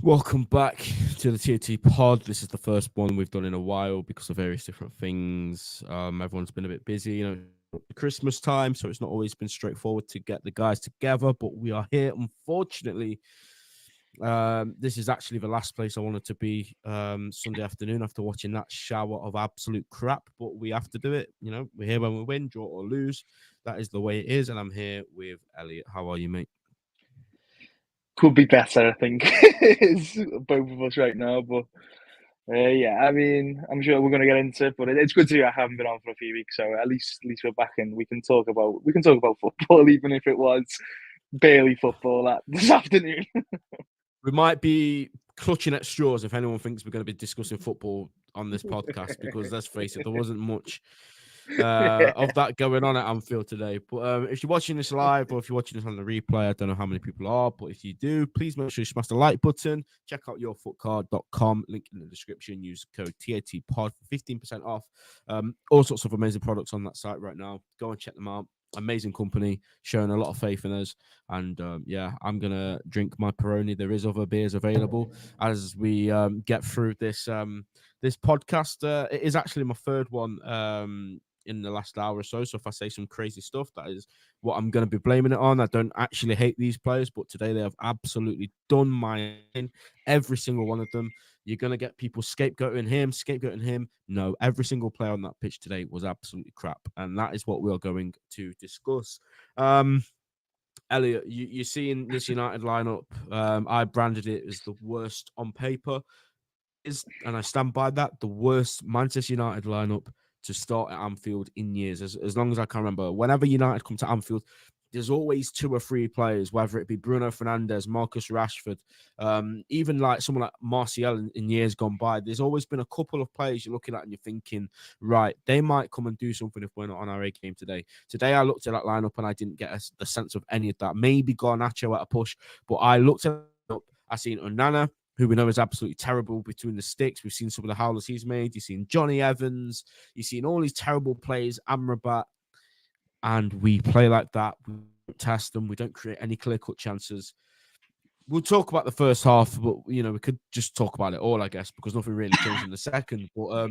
Welcome back to the TOT pod. This is the first one we've done in a while because of various different things. Everyone's been a bit busy, Christmas time, so it's not always been straightforward to get the guys together, but we are here. Unfortunately, this is actually the last place I wanted to be Sunday afternoon after watching that shower of absolute crap, but we have to do it. We're here when we win, draw or lose. That is the way it is, and I'm here with Elliot. How are you, mate? Could be better, I think, it's both of us right now. But yeah, I mean, I'm sure we're going to get into it. But it's good to see I haven't been on for a few weeks, so at least we're back and we can talk about football, even if it was barely football this afternoon. We might be clutching at straws if anyone thinks we're going to be discussing football on this podcast, because let's face it, there wasn't much of that going on at Anfield today. But if you're watching this live or if you're watching this on the replay, I don't know how many people are, but if you do, please make sure you smash the like button. Check out yourfootcard.com, link in the description. Use code TATPOD for 15% off. All sorts of amazing products on that site right now. Go and check them out. Amazing company, showing a lot of faith in us. And yeah, I'm gonna drink my Peroni. There is other beers available as we get through this podcast. It is actually my third one in the last hour or so. So if I say some crazy stuff, that is what I'm going to be blaming it on. I don't actually hate these players, but today they have absolutely done my in. Every single one of them. You're going to get people scapegoating him. No, every single player on that pitch today was absolutely crap. And that is what we're going to discuss. Elliot, you're seeing this United lineup. I branded it as the worst on paper. And I stand by that, the worst Manchester United lineup to start at Anfield in years, as long as I can remember. Whenever United come to Anfield, there's always two or three players, whether it be Bruno Fernandes, Marcus Rashford, even like someone like Martial in years gone by. There's always been a couple of players you're looking at and you're thinking, right, they might come and do something if we're not on our A game today. Today, I looked at that lineup and I didn't get the sense of any of that. Maybe Garnacho at a push, but I looked at it up. I seen Onana, who we know is absolutely terrible between the sticks. We've seen some of the howlers he's made. You've seen Johnny Evans. You've seen all these terrible plays, Amrabat, and we play like that. We don't test them. We don't create any clear-cut chances. We'll talk about the first half, but, we could just talk about it all, I guess, because nothing really changed in the second. But,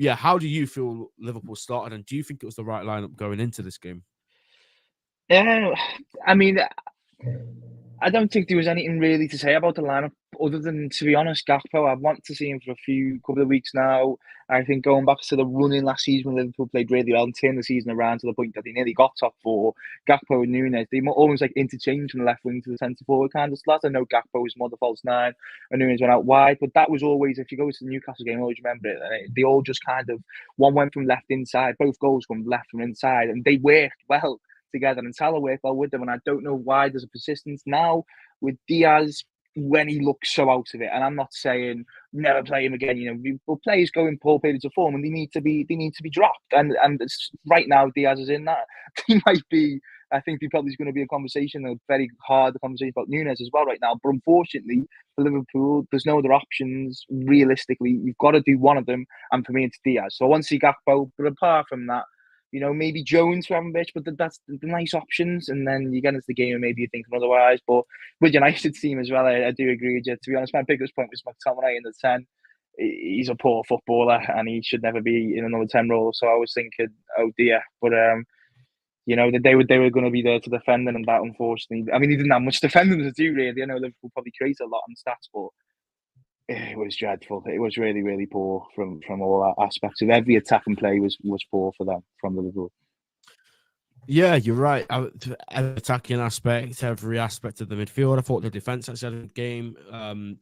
yeah, how do you feel Liverpool started, and do you think it was the right lineup going into this game? Yeah, I mean, I don't think there was anything really to say about the lineup other than, to be honest, Gakpo. I've wanted to see him for a couple of weeks now. I think going back to the running last season when Liverpool played really well and turned the season around to the point that they nearly got top four, Gakpo and Nunes, they almost like interchanged from the left wing to the centre forward kind of slot. I know Gakpo was more the false nine and Nunes went out wide, but that was always, if you go to the Newcastle game, I always remember it. They all just kind of, one went from left inside, both goals from left from inside, and they worked well together, and Salah worked well with them. And I don't know why there's a persistence now with Diaz when he looks so out of it. And I'm not saying never play him again. Players go in poor periods of form and they need to be dropped. And right now Diaz is in that. He might be. I think there probably is going to be a conversation, a very hard conversation about Nunes as well right now. But unfortunately for Liverpool, there's no other options. Realistically, you've got to do one of them, and for me, it's Diaz. So I want to see Gakpo, but apart from that, maybe Jones for Abramovich, but that's the nice options. And then you get into the game and maybe you're thinking otherwise. But with United's team as well, I do agree with you. To be honest, my biggest point was McTominay in the 10. He's a poor footballer and he should never be in another 10 role. So I was thinking, oh dear. But, that they were going to be there to defend him, and that, unfortunately, I mean, he didn't have much defending to do, really. I know Liverpool probably created a lot on stats, but it was dreadful. It was really, really poor from all aspects of every attack and play was poor for them from Liverpool. Yeah, you're right. Every attacking aspect, every aspect of the midfield. I thought the defense actually had a game.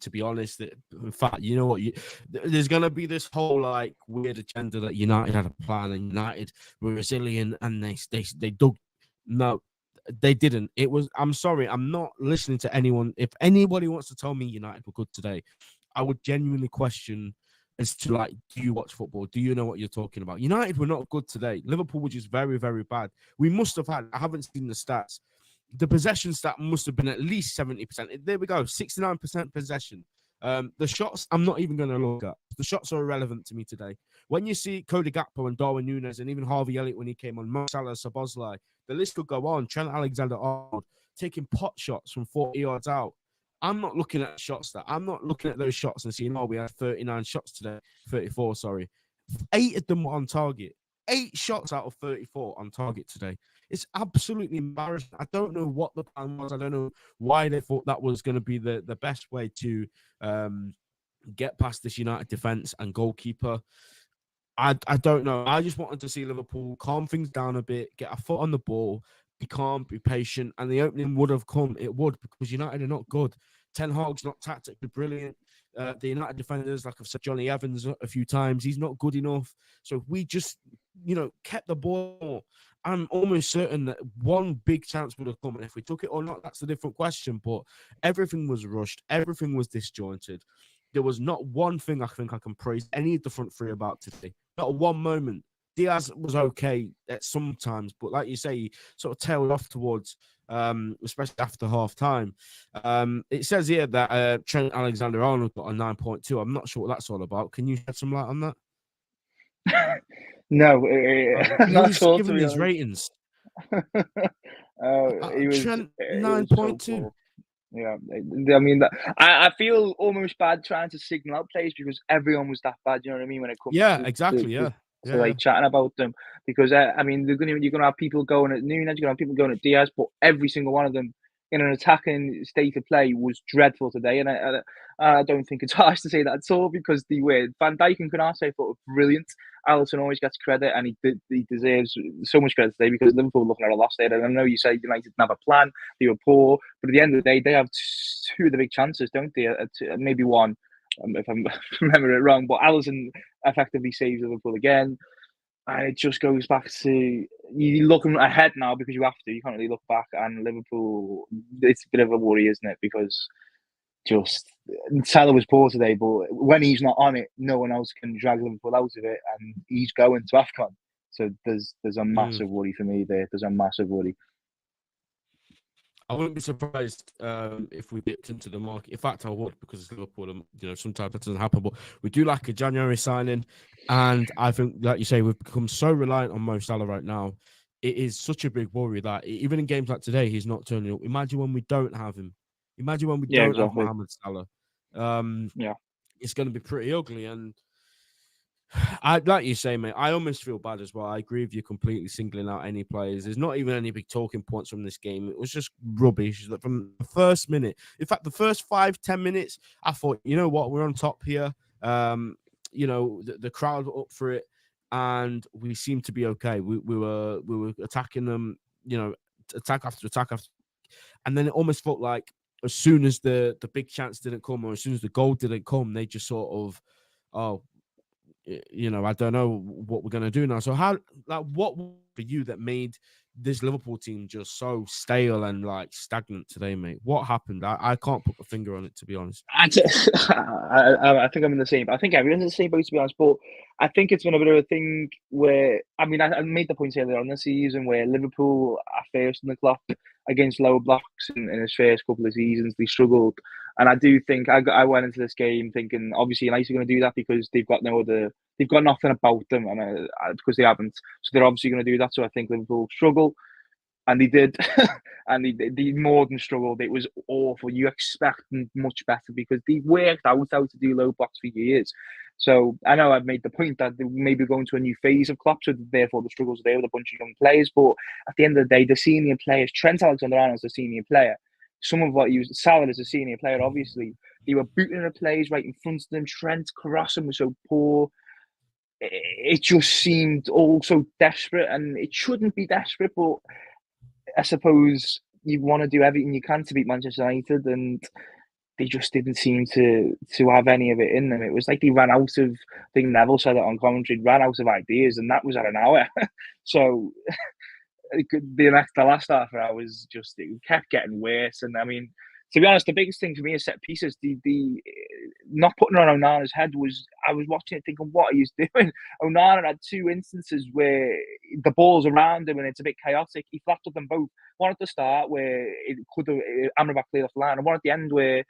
To be honest, in fact, you know what? There's going to be this whole like weird agenda that United had a plan and United were resilient and they dug. No, they didn't. It was. I'm sorry. I'm not listening to anyone. If anybody wants to tell me United were good today, I would genuinely question as to like, do you watch football? Do you know what you're talking about? United were not good today. Liverpool were just very, very bad. We must have had, I haven't seen the stats. The possession stat must have been at least 70%. There we go, 69% possession. The shots, I'm not even going to look at. The shots are irrelevant to me today. When you see Cody Gakpo and Darwin Núñez and even Harvey Elliott when he came on, Mo Salah, Szoboszlai, the list could go on. Trent Alexander-Arnold taking pot shots from 40 yards out. I'm not looking at shots that I'm not looking at those shots and seeing, oh, we had 39 shots today, 34, sorry. 8 of them were on target. 8 shots out of 34 on target today. It's absolutely embarrassing. I don't know what the plan was. I don't know why they thought that was going to be the best way to get past this United defense and goalkeeper. I don't know. I just wanted to see Liverpool calm things down a bit, get a foot on the ball, be calm, be patient, and the opening would have come. It would, because United are not good. Ten Hag's not tactically brilliant. The United defenders, like I've said, Johnny Evans a few times, he's not good enough. So if we just, kept the ball, I'm almost certain that one big chance would have come. And if we took it or not, that's a different question. But everything was rushed. Everything was disjointed. There was not one thing I think I can praise any of the front three about today. Not one moment. Diaz was okay at sometimes, but like you say, he sort of tailed off towards, especially after half time. It says here that Trent Alexander-Arnold got a 9.2. I'm not sure what that's all about. Can you shed some light on that? No, not at Who's all, to giving be these honest. ratings? He was Trent it was so 9.2. poor. Yeah, I mean, I feel almost bad trying to signal out players because everyone was that bad. You know what I mean? When it comes Yeah, to, exactly. Yeah, like chatting about them, because I mean, you're gonna have people going at Nunes, you're gonna have people going at Diaz, but every single one of them in an attacking state of play was dreadful today, and I don't think it's harsh to say that at all because they were. Van Dijk and Canate thought were brilliant. Alisson always gets credit, and he deserves so much credit today because Liverpool looking at a loss there. And I know you say United didn't have a plan, they were poor, but at the end of the day, they have two of the big chances, don't they? Maybe one, if I remember it wrong, but Alisson effectively saves Liverpool again. And it just goes back to you looking ahead now because you have to. You can't really look back. And Liverpool, it's a bit of a worry, isn't it? Because just Salah was poor today, but when he's not on it, no one else can drag Liverpool out of it, and he's going to AFCON. So there's a Mm. massive worry for me there. There's a massive worry. I wouldn't be surprised if we dipped into the market. In fact, I would, because it's Liverpool. Sometimes that doesn't happen. But we do like a January signing, and I think, like you say, we've become so reliant on Mo Salah right now. It is such a big worry that even in games like today, he's not turning up. Imagine when we don't have him. Imagine when we Yeah, don't have exactly. Mohamed Salah. Yeah. It's going to be pretty ugly. And I like you say, mate. I almost feel bad as well. I agree with you completely. Singling out any players, there's not even any big talking points from this game. It was just rubbish from the first minute. In fact, the first 5-10 minutes, I thought, you know what, we're on top here. The crowd were up for it, and we seemed to be okay. We were attacking them, attack after attack after, and then it almost felt like as soon as the big chance didn't come, or as soon as the goal didn't come, they just sort of, oh, I don't know what we're going to do now. So what for you that made this Liverpool team just so stale and like stagnant today, mate? What happened? I can't put a finger on it, to be honest. I think I'm in the same. I think everyone's in the same boat, to be honest. But I think it's been a bit of a thing where I mean, I made the point earlier on the season where Liverpool are first in the club against lower blocks in his first couple of seasons. They struggled, and I do think I went into this game thinking obviously United are going to do that because they've got nothing about them, and because they haven't, so they're obviously going to do that. So I think Liverpool struggle. And they did, and they more than struggled. It was awful. You expect much better because they've worked out how to do low blocks for years. So I know I've made the point that they maybe going to a new phase of Klopp, so therefore the struggles are there with a bunch of young players. But at the end of the day, the senior players, Trent Alexander-Arnold's a senior player. Some of what he was, Salah is a senior player, obviously. They were booting the players right in front of them. Trent Carrasco was so poor. It just seemed all so desperate, and it shouldn't be desperate, but I suppose you want to do everything you can to beat Manchester United, and they just didn't seem to have any of it in them. It was like they ran out of. I think Neville said it on commentary. Ran out of ideas, and that was at an hour. So the last half hour was just it kept getting worse. And I mean, to be honest, the biggest thing for me is set pieces. The not putting on Onana's head was I was watching it thinking, what are you doing? Onana had two instances where the ball's around him and it's a bit chaotic. He flattered them both. One at the start where it could have Amrabat cleared off the line, and one at the end where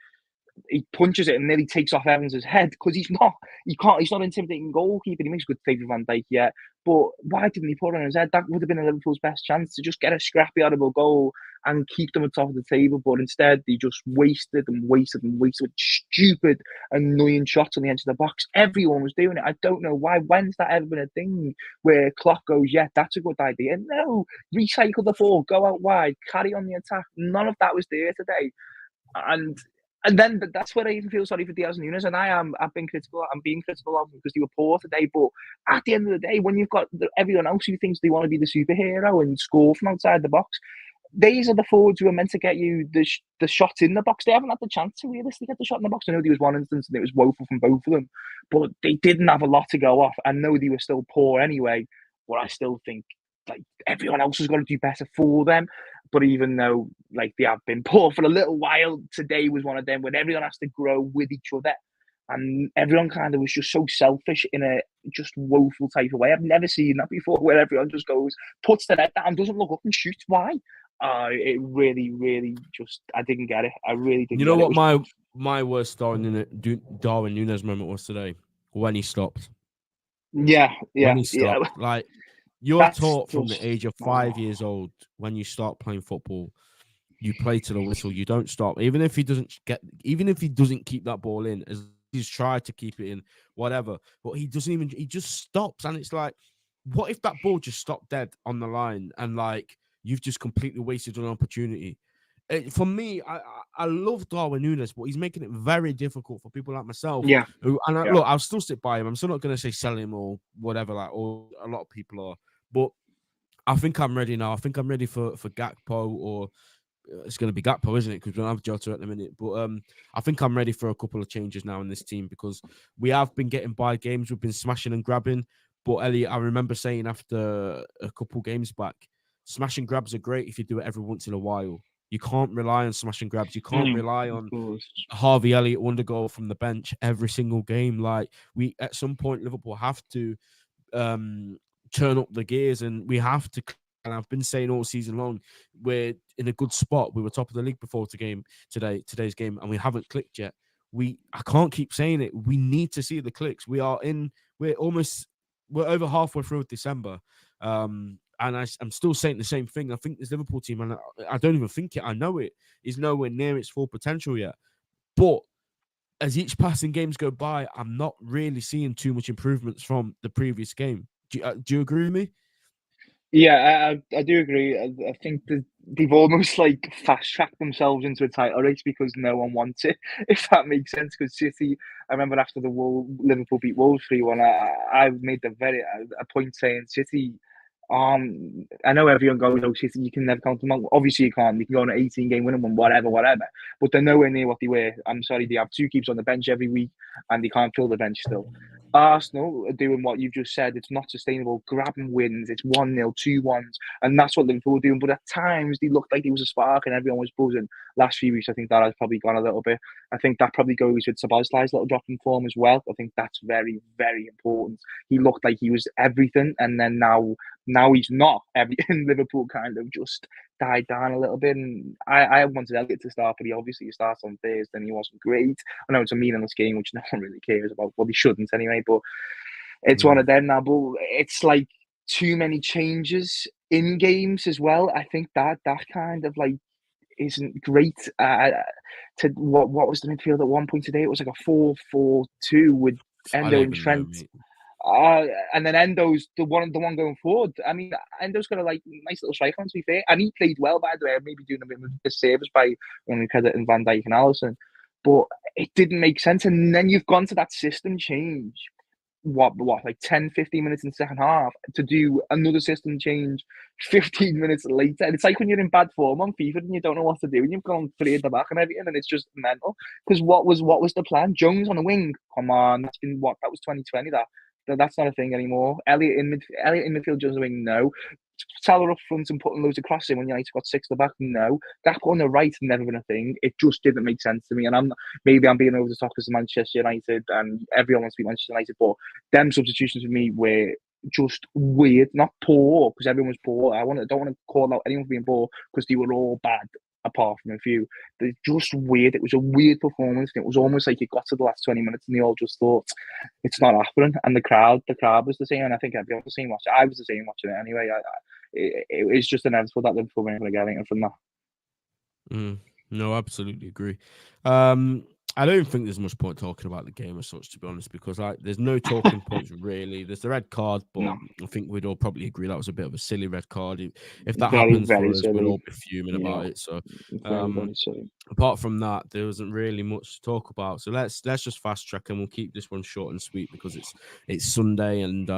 he punches it and nearly takes off Evans' head because he's not intimidating goalkeeper. He makes a good save with Van Dijk, yeah. But why didn't he put it on his head? That would have been Liverpool's best chance to just get a scrappy audible goal and keep them at the top of the table. But instead, they just wasted with stupid, annoying shots on the edge of the box. Everyone was doing it. I don't know why. When's that ever been a thing where Klopp goes, yeah, that's a good idea? No, recycle the ball, go out wide, carry on the attack. None of that was there today. And then that's where I even feel sorry for Diaz and Nunes. And I'm being critical of them because they were poor today. But at the end of the day, when you've got everyone else who thinks they want to be the superhero and score from outside the box, these are the forwards who are meant to get you the shots in the box. They haven't had the chance to realistically get the shot in the box. I know there was one instance and it was woeful from both of them, but they didn't have a lot to go off. I know they were still poor anyway, but I still think like everyone else has got to do better for them. But even though like they have been poor for a little while, today was one of them when everyone has to grow with each other. And everyone kind of was just so selfish in a just woeful type of way. I've never seen that before, where everyone just goes, puts their head down, doesn't look up and shoots. Why? It really, really just, I didn't get it. I really didn't You know get what my worst Darwin Nunes moment was today? When he stopped. Yeah. When he stopped. Like, you're taught from the just, age of 5 years old, when you start playing football, you play to the whistle. You don't stop. Even if he doesn't keep that ball in, as he's tried to keep it in, whatever. But he just stops. And it's like, what if that ball just stopped dead on the line and like you've just completely wasted an opportunity? For me, I love Darwin Nunes, but he's making it very difficult for people like myself. yeah. Look, I'll still sit by him. I'm still not going to say sell him or whatever, like or a lot of people are. But I think I'm ready now. I think I'm ready for Gakpo, or it's going to be Gakpo, isn't it? Because we don't have Jota at the minute. But I think I'm ready for a couple of changes now in this team because we have been getting by games. We've been smashing and grabbing. But Elliot, I remember saying after a couple games back, smash and grabs are great if you do it every once in a while. You can't rely on smash and grabs. You can't rely on Harvey Elliott undergoal from the bench every single game. Like we, at some point, Liverpool have to turn up the gears, and we have to. And I've been saying all season long, we're in a good spot. We were top of the league before today's game, and we haven't clicked yet. I can't keep saying it. We need to see the clicks. We're over halfway through December. And I'm still saying the same thing. I think this Liverpool team, and I don't even think it, I know it, is nowhere near its full potential yet. But as each passing games go by, I'm not really seeing too much improvements from the previous game. Do you agree with me? Yeah, I do agree. I think that they've almost like fast tracked themselves into a title race because no one wants it, if that makes sense. Because City, I remember after Liverpool beat Wolves 3-1, I made a point saying City. I know everyone goes, "Oh, City, you can never count them out." Obviously, you can't. You can go on an 18-game winning one, whatever. But they're nowhere near what they were. I'm sorry, they have two keeps on the bench every week, and they can't fill the bench still. Arsenal are doing what you've just said. It's not sustainable. Grabbing wins. It's 1-0, 2-1s, and that's what Liverpool are doing. But at times, they looked like there was a spark and everyone was buzzing. Last few weeks, I think that has probably gone a little bit. I think that probably goes with Szoboszlai's little drop in form as well. I think that's very, very important. He looked like he was everything, and then now he's not everything. Liverpool kind of just died down a little bit. And I wanted Elliott to start, but he obviously starts on Thursday and he wasn't great. I know it's a meaningless game, which no one really cares about. Well, they shouldn't anyway, but it's one of them now. But it's like too many changes in games as well. I think that kind of like isn't great. What was the midfield at one point today? It was like a 4-4-2 with Endo and Trent. And then Endo's the one going forward. I mean, Endo's got a like nice little strike on, to be fair, and he played well, by the way. Maybe doing a bit of a disservice by only crediting Van Dijk and Alisson, but it didn't make sense. And then you've gone to that system change. What like 10, 15 minutes in the second half to do another system change 15 minutes later. And it's like when you're in bad form on FIFA and you don't know what to do and you've gone three at the back and everything, and it's just mental. Because what was the plan? Jones on the wing. Come on, that was 2020. That's not a thing anymore. Elliott in midfield, Jones on the wing. No. Salah up front and putting loads of crosses in when United got six at the back. No. Gakpo on the right never been a thing. It just didn't make sense to me. And maybe I'm being over the top because of Manchester United and everyone wants to be Manchester United, but them substitutions for me were just weird, not poor because everyone was poor. Don't want to call out anyone for being poor because they were all bad. apart from a few. They're just weird. It was a weird performance. And it was almost like it got to the last 20 minutes and they all just thought, it's not happening. And the crowd was the same. And I think everyone was the same watching. I was the same watching it anyway. It was just inevitable that Liverpool weren't going to get anything from that. No, absolutely agree. I don't think there's much point talking about the game as such, to be honest, because there's no talking points really. There's the red card, but No. I think we'd all probably agree that was a bit of a silly red card. If that Very, happens for very us, we'd silly. all be fuming about it. So, Very, very silly. apart from that, there wasn't really much to talk about. So let's just fast track and we'll keep this one short and sweet because it's Sunday and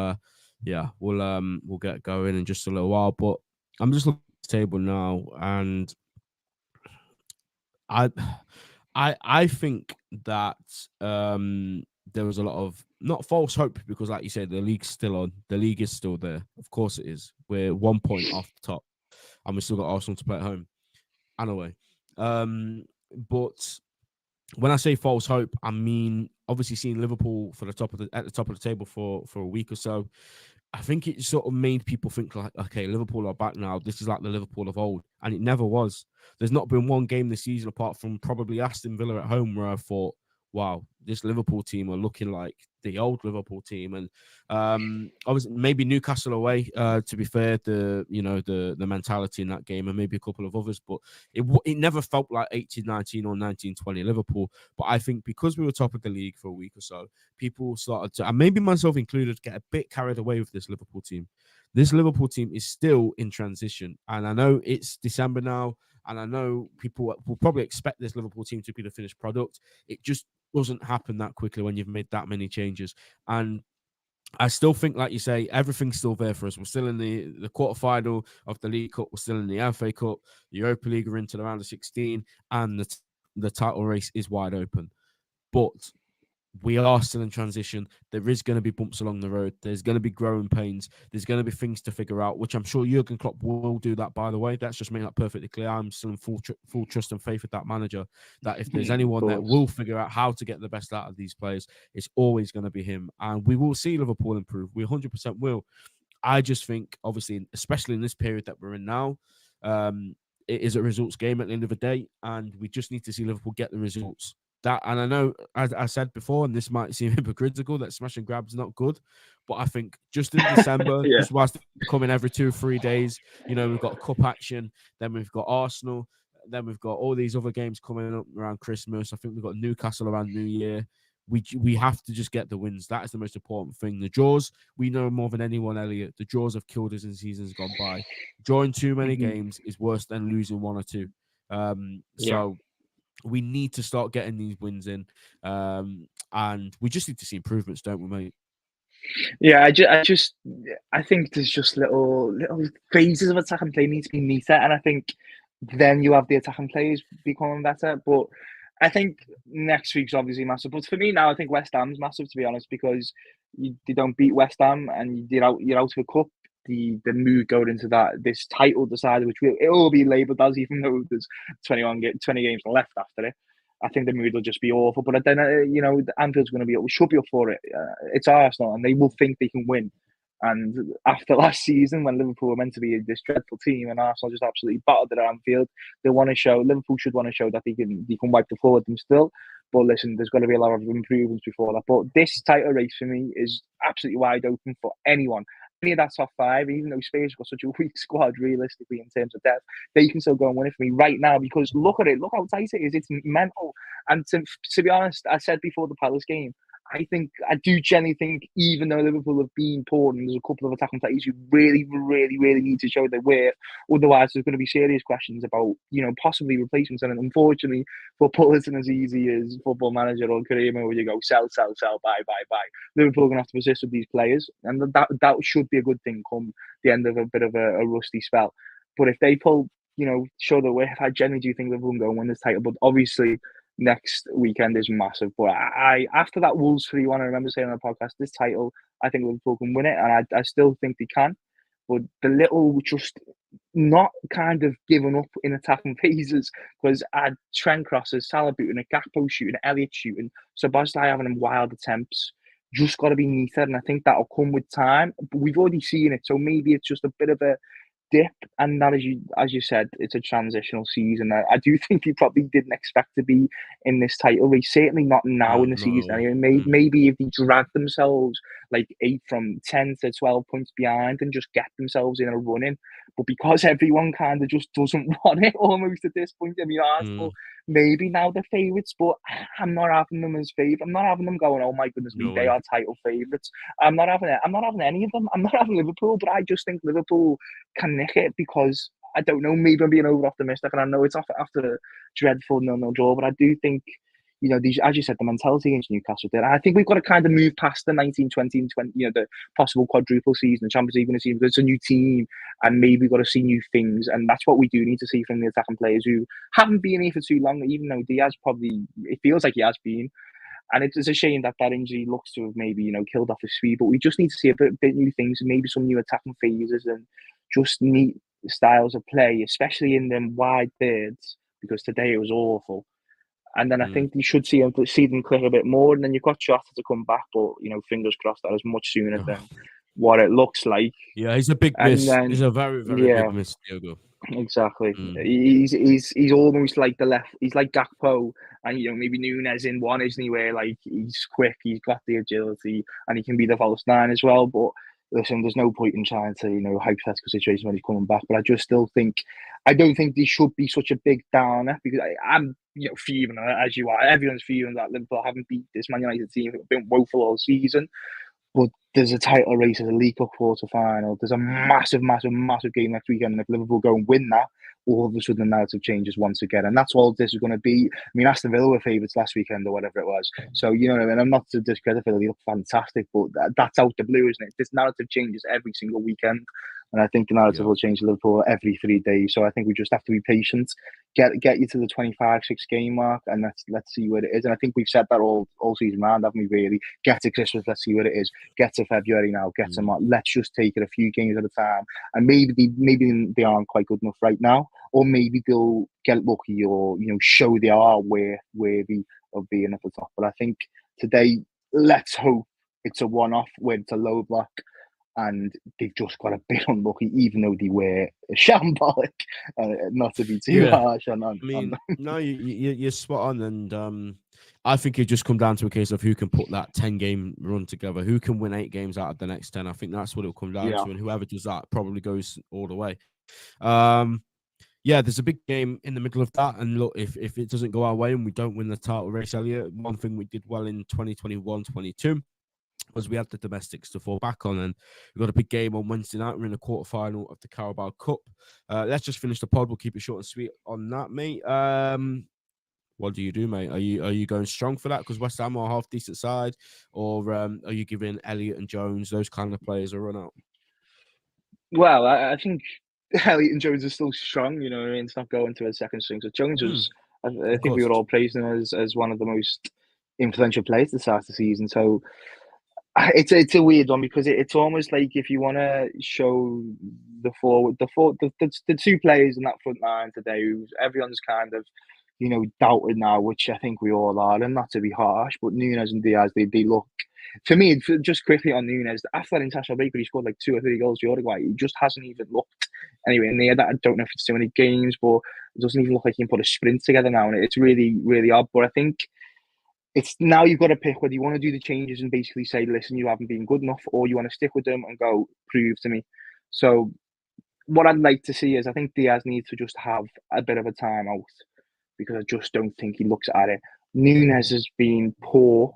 yeah, we'll get going in just a little while. But I'm just looking at the table now and I think that there was a lot of not false hope because, like you said, the league's still on. The league is still there. Of course, it is. We're 1 point off the top, and we still got Arsenal to play at home and away. But when I say false hope, I mean obviously seeing Liverpool at the top of the table for a week or so. I think it sort of made people think like, okay, Liverpool are back now. This is like the Liverpool of old, and it never was. There's not been one game this season apart from probably Aston Villa at home where I thought, wow, this Liverpool team are looking like the old Liverpool team. And obviously maybe Newcastle away. To be fair, the mentality in that game and maybe a couple of others, but it never felt like 18-19 or 19-20 Liverpool. But I think because we were top of the league for a week or so, people started to, and maybe myself included, get a bit carried away with this Liverpool team. This Liverpool team is still in transition, and I know it's December now. And I know people will probably expect this Liverpool team to be the finished product. It just doesn't happen that quickly when you've made that many changes. And I still think, like you say, everything's still there for us. We're still in the quarterfinal of the League Cup. We're still in the FA Cup. The Europa League are into the round of 16. And the title race is wide open. But we are still in transition. There is going to be bumps along the road. There's going to be growing pains. There's going to be things to figure out, which I'm sure Jurgen Klopp will do that, by the way. That's just making that perfectly clear. I'm still in full trust and faith with that manager, that if there's anyone that will figure out how to get the best out of these players, it's always going to be him. And we will see Liverpool improve. We 100% will. I just think, obviously, especially in this period that we're in now, it is a results game at the end of the day, and we just need to see Liverpool get the results. And I know, as I said before, and this might seem hypocritical, that smash and grab's not good, but I think just in December, just whilst coming every 2 or 3 days, we've got cup action, then we've got Arsenal, then we've got all these other games coming up around Christmas. I think we've got Newcastle around New Year. We have to just get the wins. That is the most important thing. The draws, we know more than anyone, Elliot. The draws have killed us in seasons gone by. Drawing too many games is worse than losing 1 or 2. So we need to start getting these wins in, and we just need to see improvements, don't we, mate? Yeah, I think there's just little phases of attack and play need to be neater, and I think then you have the attack and plays becoming better. But I think next week's obviously massive. But for me now, I think West Ham's massive, to be honest, because they don't beat West Ham and you're out of a cup. The mood going into this title decided, which it will be labelled as, even though there's 20 games left after it. I think the mood will just be awful. But then, Anfield's going to be, we should be up for it. It's Arsenal, and they will think they can win. And after last season, when Liverpool were meant to be this dreadful team, and Arsenal just absolutely battered at Anfield, Liverpool should want to show that they can wipe the floor with them still. But listen, there's got to be a lot of improvements before that. But this title race for me is absolutely wide open for anyone. Any of that top 5, even though Spurs have got such a weak squad realistically in terms of depth, they can still go and win it for me right now, because look at it, look how tight it is. It's mental. And to be honest, I said before the Palace game, I do genuinely think, even though Liverpool have been poor and there's a couple of attacking players who really, really, really need to show their worth, otherwise there's going to be serious questions about, possibly replacements. And unfortunately, football isn't as easy as Football Manager or Career Mode, where you go sell, buy. Liverpool are going to have to persist with these players, and that should be a good thing come the end of a bit of a rusty spell. But if they pull, show their worth, I genuinely do think Liverpool can go and win this title. But obviously, next weekend is massive. But I after that Wolves 3-1, I remember saying on the podcast, this title, I think Liverpool can win it, and I still think they can. But the little just not kind of giving up in attacking phases, because I had Trent crosses, Salah booting it, Gakpo shooting, Elliott shooting, Szoboszlai having wild attempts. Just got to be neater, and I think that'll come with time. But we've already seen it, so maybe it's just a bit of a dip, and that as you said, it's a transitional season. I do think he probably didn't expect to be in this title race. Certainly not now No, in the not at season. all. Anyway, maybe if they drag themselves like 10 to 12 points behind and just get themselves in a running, but because everyone kind of just doesn't want it almost at this point. I mean, Mm, Arsenal maybe now they're favourites, but I'm not having them as favourites. I'm not having them going, oh my goodness me, no they way. are title favourites. I'm not having it. I'm not having any of them. I'm not having Liverpool, but I just think Liverpool can nick it because I don't know. Maybe I'm being over optimistic, and I know it's after a dreadful 0-0 draw, but I do think. These, as you said, the mentality against Newcastle did. I think we've got to kind of move past the 19, 20, and 20, the possible quadruple season, the Champions League season, because it's a new team, and maybe we've got to see new things, and that's what we do need to see from the attacking players who haven't been here for too long, even though Diaz probably, it feels like he has been. And it's a shame that injury looks to have maybe, killed off his speed. But we just need to see a bit new things and maybe some new attacking phases and just neat styles of play, especially in them wide thirds, because today it was awful. And then I Mm. think you should see them click a bit more. And then you've got Jota to come back, but, fingers crossed that is much sooner than what it looks like. Yeah, he's a big And miss. then, He's a very, very yeah, big miss, Diogo. exactly. Mm. He's almost like the left. He's like Gakpo, and maybe Nunes in one, isn't he? Where like he's quick, he's got the agility, and he can be the false nine as well. But listen, there's no point in trying to hypothetical situation when he's coming back. But I just still think I don't think there should be such a big downer because I'm feeling as you are. Everyone's feeling that Liverpool haven't beat this Man United team. They've been woeful all season. But there's a title race, there's a League Cup quarter final. There's a massive, massive, massive game next weekend. And if Liverpool go and win that, all of a sudden the narrative changes once again. And that's all this is going to be. I mean, Aston Villa were favourites last weekend or whatever it was. So, you know what I mean? I'm not to discredit Villa, they look fantastic, but that's out the blue, isn't it? This narrative changes every single weekend. And I think the narrative will change Liverpool every 3 days. So I think we just have to be patient, get you to the 25-6 game mark, and let's see where it is. And I think we've said that all season round, haven't we? Really, get to Christmas, let's see where it is. Get to February now, get to March. Let's just take it a few games at a time. And maybe they aren't quite good enough right now, or maybe they'll get lucky, or show they are worthy of being at the top. But I think today, let's hope it's a one-off where it's a low block. And they've just got a bit unlucky, even though they were shambolic. Not to be too harsh on. I mean, no, you're spot on, and I think it just come down to a case of who can put that 10-game run together, who can win 8 games out of the next 10. I think that's what it'll come down to, and whoever does that probably goes all the way. There's a big game in the middle of that, and look, if it doesn't go our way and we don't win the title race, Elliot, one thing we did well in 2021-22 was we had the domestics to fall back on, and we've got a big game on Wednesday night. We're in the quarterfinal of the Carabao Cup. Let's just finish the pod. We'll keep it short and sweet on that, mate. What do you do, mate? Are you going strong for that? Because West Ham are a half decent side, or are you giving Elliot and Jones, those kind of players, a run out? Well, I think Elliot and Jones are still strong. You know what I mean? It's not going to a second string. So Jones was, I think we were all praising him as one of the most influential players to start the season. So it's a weird one because it's almost like if you want to show the two players in that front line today, who everyone's kind of doubted now, which I think we all are, and not to be harsh, but Nunes and Diaz, they look. For me, just quickly on Nunes, after that international break, where he scored like 2 or 3 goals for Uruguay, he just hasn't even looked anywhere near that. I don't know if it's too many games, but it doesn't even look like he can put a sprint together now, and it's really, really odd. But I think it's now you've got to pick whether you want to do the changes and basically say, listen, you haven't been good enough, or you want to stick with them and go, prove to me. So what I'd like to see is I think Diaz needs to just have a bit of a time out because I just don't think he looks at it. Nunes has been poor,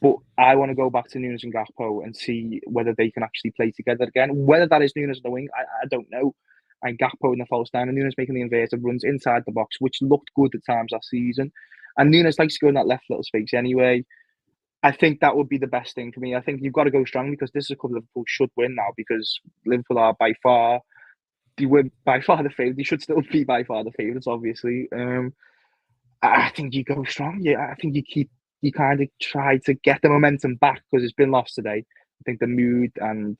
but I want to go back to Nunes and Gakpo and see whether they can actually play together again. Whether that is Nunes on the wing, I don't know. And Gakpo in the false nine, and Nunes making the inverted runs inside the box, which looked good at times last season. And Nunes likes to go in that left little space anyway. I think that would be the best thing for me. I think you've got to go strong because this is a couple Liverpool should win now because Liverpool are by far the favourites. They should still be by far the favourites, obviously. I think you go strong. Yeah, I think you kind of try to get the momentum back because it's been lost today. I think the mood and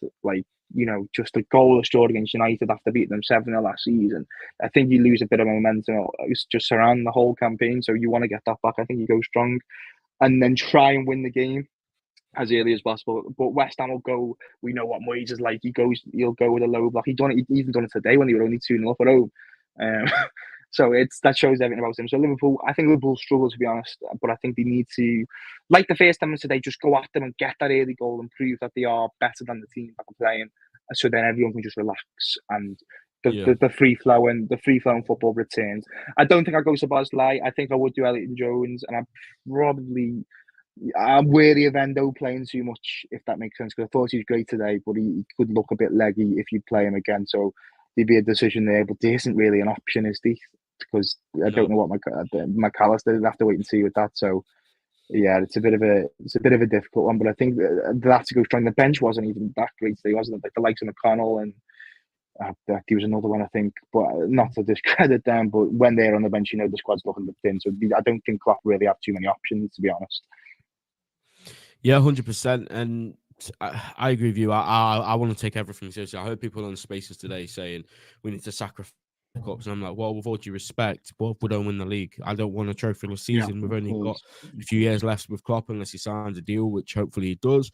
just a goalless draw against United after beating them 7-0 last season. I think you lose a bit of momentum. It's just around the whole campaign. So you want to get that back. I think you go strong and then try and win the game. as early as possible. But West Ham will go. We know what Moyes is like. He'll go with a low block. He even done it today when they were only 2-0 at home. Um, so that shows everything about him. So Liverpool, I think Liverpool struggle, to be honest, but I think they need to, like the first 10 minutes today, just go at them and get that early goal and prove that they are better than the team that are playing. So then everyone can just relax and Yeah. the free flowing football returns. I don't think I'd go Szoboszlai. I think I would do Elliot Jones, and I'm wary of Endo playing too much, if that makes sense, because I thought he was great today, but he could look a bit leggy if you play him again. So there'd be a decision there, but there isn't really an option, is there? Because I don't know what McAllister will have to wait and see with that. So yeah, it's a bit of a difficult one, but I think that's to go strong. The bench wasn't even that great today, wasn't it? Like the likes of McConnell and there was another one, I think, but not to discredit them. But when they're on the bench, the squad's looking a bit thin. So I don't think Klopp really have too many options, to be honest. Yeah, 100%. And I agree with you. I want to take everything seriously. I heard people on Spaces today saying we need to sacrifice cups, and I'm like, well, with all due respect, what if we don't win the league? I don't want a trophyless season. Yeah, We've only got a few years left with Klopp, unless he signs a deal, which hopefully he does.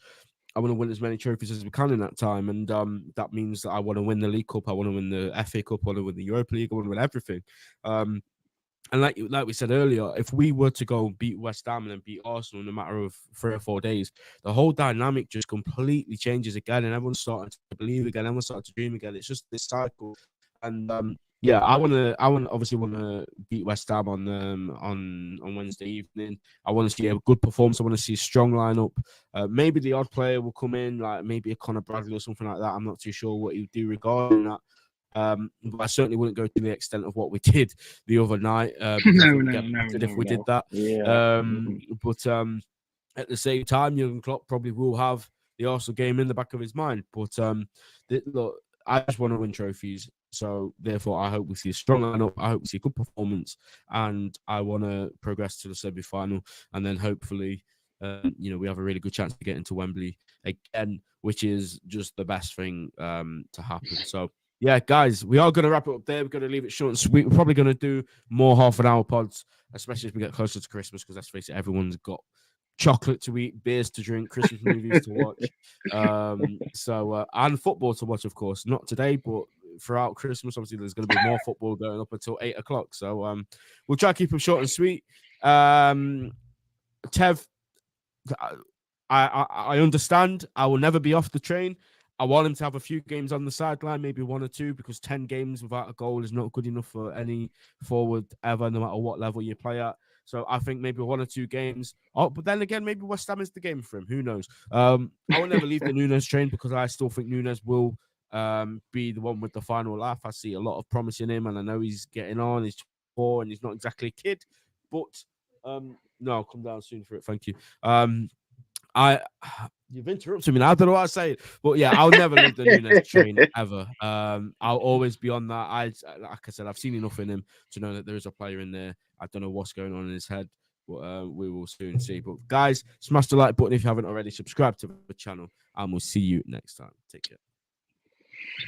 I want to win as many trophies as we can in that time, and that means that I want to win the League Cup, I want to win the FA Cup, I want to win the Europa League, I want to win everything. And like we said earlier, if we were to go and beat West Ham and then beat Arsenal in a matter of 3 or 4 days, the whole dynamic just completely changes again, and everyone's starting to believe again, everyone's starting to dream again. It's just this cycle, and yeah, I obviously want to beat West Ham on Wednesday evening. I want to see a good performance. I want to see a strong lineup. Maybe the odd player will come in, like maybe a Conor Bradley or something like that. I'm not too sure what he would do regarding that. But I certainly wouldn't go to the extent of what we did the other night. Because I think we get battered if we did that. Yeah. But at the same time, Jurgen Klopp probably will have the Arsenal game in the back of his mind. But look, I just want to win trophies. So therefore, I hope we see a strong lineup. I hope we see a good performance, and I want to progress to the semi-final, and then hopefully, we have a really good chance to get into Wembley again, which is just the best thing to happen. So. Yeah, guys, we are going to wrap it up there. We're going to leave it short and sweet. We're probably going to do more half-an-hour pods, especially as we get closer to Christmas, because let's face it, everyone's got chocolate to eat, beers to drink, Christmas movies to watch, and football to watch, of course. Not today, but throughout Christmas, obviously, there's going to be more football going up until 8 o'clock. So we'll try to keep them short and sweet. Tev, I understand. I will never be off the train. I want him to have a few games on the sideline, maybe 1 or 2, because 10 games without a goal is not good enough for any forward ever, no matter what level you play at. So I think maybe 1 or 2 games. Oh, but then again, maybe West Ham is the game for him. Who knows? I will never leave the Nunes train, because I still think Nunes will be the one with the final laugh. I see a lot of promise in him, and I know he's getting on. He's 4 and he's not exactly a kid. But no, I'll come down soon for it. Thank you. You've interrupted me now. I don't know what I say, but yeah, I'll never leave the Nunes train ever. I'll always be on that. Like I said, I've seen enough in him to know that there is a player in there. I don't know what's going on in his head, but we will soon see. But guys, smash the like button if you haven't already. Subscribe to the channel, and we'll see you next time. Take care.